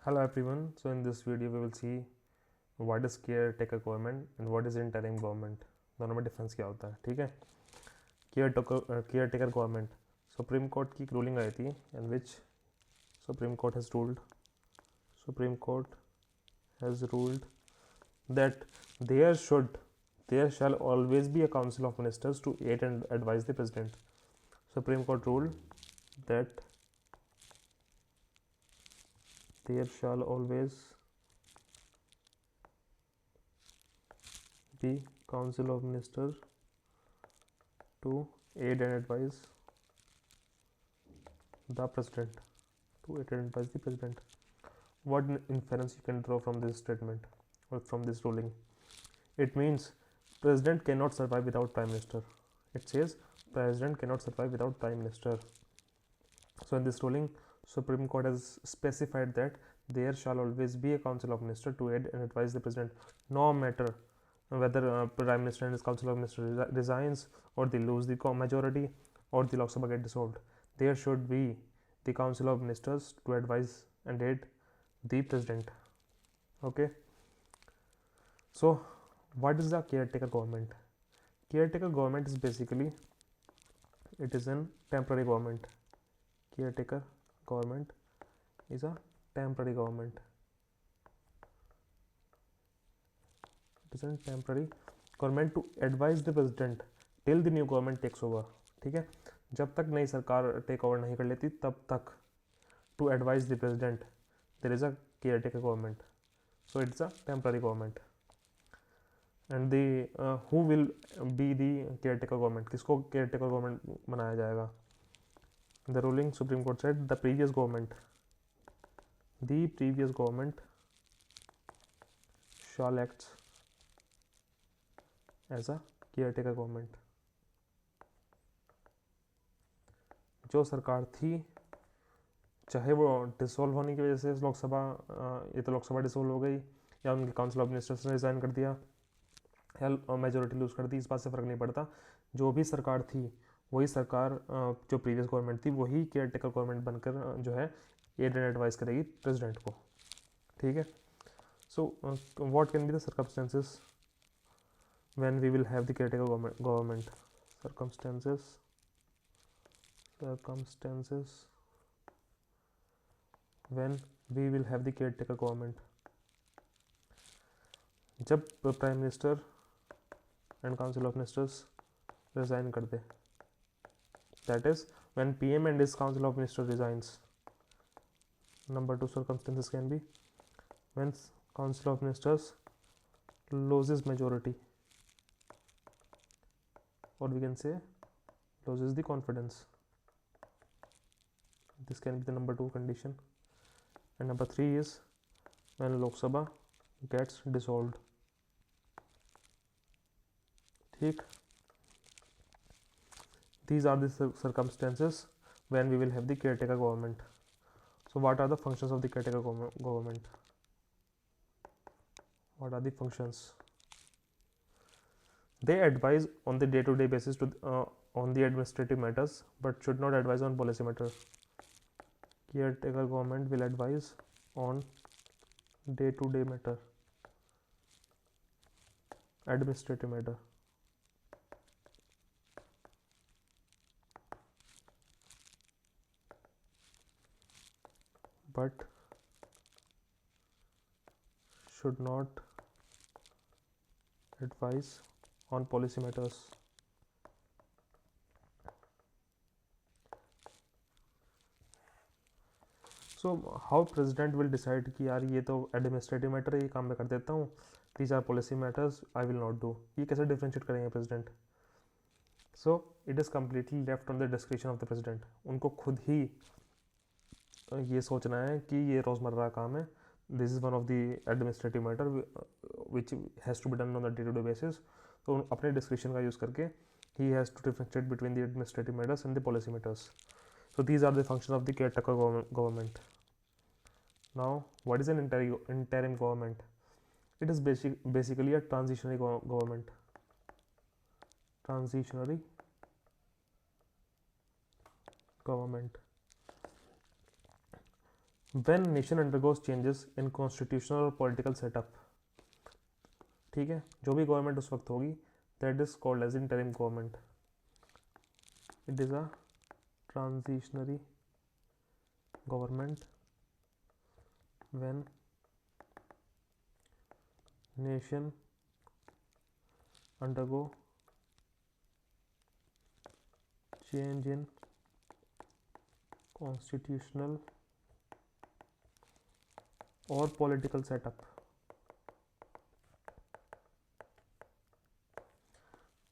Hello everyone. So in this video we will see what is caretaker government and what is interim government. दोनों में difference क्या होता है, ठीक है. Caretaker government, Supreme Court की एक रूलिंग आई थी in which Supreme Court has ruled that there shall always be a council of ministers to aid and advise the president. Supreme Court ruled that there shall always be council of ministers to aid and advise the president. What inference you can draw from this statement or from this ruling? It means president cannot survive without prime minister. It says president cannot survive without prime minister. So in this ruling, Supreme Court has specified that there shall always be a council of ministers to aid and advise the president, no matter whether prime minister and his council of ministers resigns, or they lose the majority, or the Lok Sabha get dissolved. There should be the council of ministers to advise and aid the president. Okay. So what is the caretaker government? Caretaker government is basically, it is a temporary government. Caretaker government is a temporary government. It is a temporary government to advise the president till the new government takes over. ठीक है, जब तक नई सरकार take over नहीं कर लेती तब तक to advise the president there is a caretaker government. So it's a temporary government. And the who will be the caretaker government? किसको caretaker government बनाया जाएगा? The ruling Supreme Court said the previous government shall act as a caretaker government. जो सरकार थी, चाहे वो dissolve होने की वजह से लोकसभा, ये तो लोकसभा डिसॉल्व हो गई, या उनके काउंसिल ऑफ मिनिस्टर्स ने रिज़ाइन कर दिया, या मेजोरिटी लूज कर दी, इस बात से फ़र्क नहीं पड़ता. जो भी सरकार थी वही सरकार, जो प्रीवियस गवर्नमेंट थी वही केयर टेकर गवर्नमेंट बनकर जो है एड एंड एडवाइस करेगी प्रेसिडेंट को. ठीक है. So what can be the circumstances when we will have the caretaker government? circumstances when we will have the caretaker government. जब prime minister and council of ministers resign कर दे, that is when PM and his council of ministers resigns. Number 2 circumstances can be when council of ministers loses majority, or we can say loses the confidence. This can be the number 2 condition. And number 3 is when Lok Sabha gets dissolved. ठीक. These are the circumstances when we will have the caretaker government. So what are the functions of the caretaker government? What are the functions? They advise on the day-to-day basis on the administrative matters, but should not advise on policy matters. Caretaker government will advise on day-to-day matter, administrative matter, but should not advise on policy matters. So how president will decide कि यार ये तो administrative matter है, ये काम मैं कर देता हूँ, these are policy matters I will not do? ये कैसे डिफ्रेंशिएट करेंगे president? So it is completely left on the discretion of the president. उनको खुद ही ये सोचना है कि ये रोज़मर्रा काम है, this is one of the administrative matter which has to be done on the day to day basis. तो अपने डिस्क्रिप्शन का यूज़ करके ही has to differentiate between the administrative matters and the policy matters. So these are the functions of the caretaker government. Now what is an interim government? It is basically a transitionary government. Transitionary government. When nation undergoes changes in constitutional और political setup, ठीक है, जो भी government उस वक्त होगी, that is called as interim government. It is a transitionary government when nation undergo change in constitutional or political setup.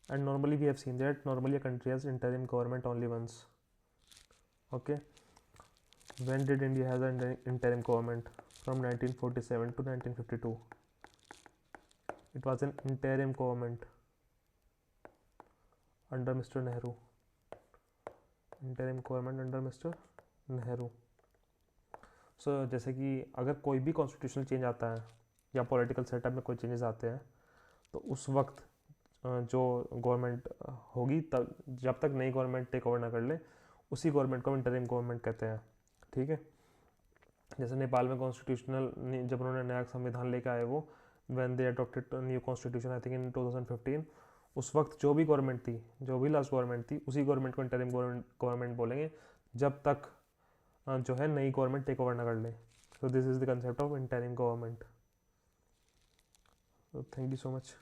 And normally we have seen that normally a country has interim government only once. Okay, when did India has an interim government? From 1947 to 1952. It was an interim government under Mr. Nehru. Interim government under Mr. Nehru. सो जैसे कि अगर कोई भी constitutional change आता है या political setup में कोई चेंजेस आते हैं, तो उस वक्त जो गवर्नमेंट होगी, तब जब तक नई गवर्नमेंट टेक ओवर ना कर ले, उसी गवर्नमेंट को हम इंटरिम गवर्नमेंट कहते हैं. ठीक है, जैसे नेपाल में कॉन्स्टिट्यूशनल जब उन्होंने नया संविधान लेके आए, वो when they adopted new constitution I think in 2015, उस वक्त जो भी गवर्नमेंट थी, जो भी लास्ट गवर्नमेंट थी, उसी गवर्नमेंट को इंटरिम गवर्नमेंट बोलेंगे जब तक जो है नई गवर्नमेंट टेक ओवर ना कर ले. So this is the concept of interim government. Thank you so much.